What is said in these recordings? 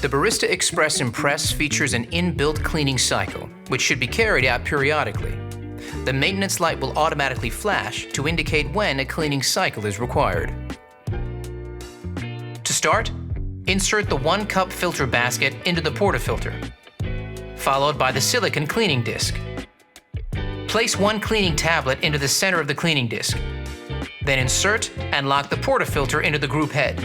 The Barista Express Impress features an inbuilt cleaning cycle, which should be carried out periodically. The maintenance light will automatically flash to indicate when a cleaning cycle is required. To start, insert the 1-cup filter basket into the portafilter, followed by the silicone cleaning disc. Place 1 cleaning tablet into the center of the cleaning disc. Then insert and lock the portafilter into the group head.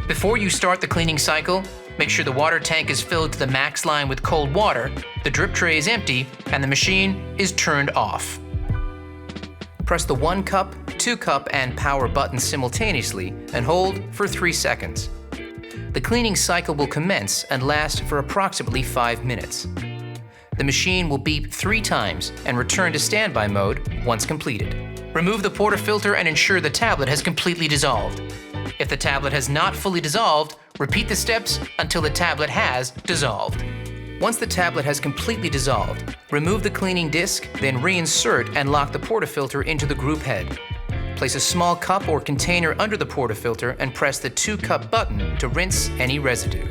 Before you start the cleaning cycle, make sure the water tank is filled to the max line with cold water, the drip tray is empty, and the machine is turned off. Press the 1-cup, 2-cup, and power buttons simultaneously and hold for 3 seconds. The cleaning cycle will commence and last for approximately 5 minutes. The machine will beep 3 times and return to standby mode once completed. Remove the portafilter and ensure the tablet has completely dissolved. If the tablet has not fully dissolved, repeat the steps until the tablet has dissolved. Once the tablet has completely dissolved, remove the cleaning disc, then reinsert and lock the portafilter into the group head. Place a small cup or container under the portafilter and press the 2-cup button to rinse any residue.